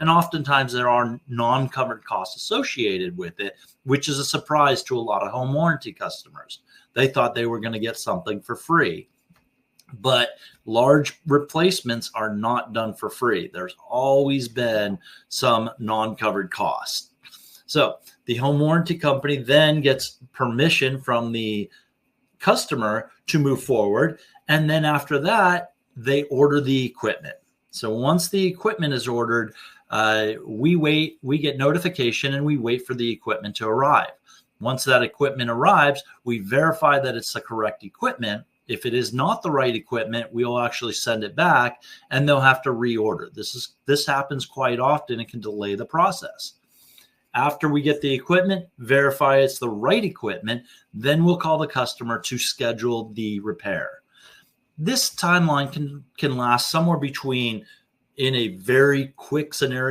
And oftentimes there are non-covered costs associated with it, which is a surprise to a lot of home warranty customers. They thought they were going to get something for free. But large replacements are not done for free. There's always been some non-covered costs. So the home warranty company then gets permission from the customer to move forward. And then after that, they order the equipment. So once the equipment is ordered, we get notification and we wait for the equipment to arrive. Once that equipment arrives, we verify that it's the correct equipment. If it is not the right equipment, we'll actually send it back and they'll have to reorder. This happens quite often. It can delay the process. After we get the equipment, verify it's the right equipment, then we'll call the customer to schedule the repair. This timeline can last somewhere between, in a very quick scenario,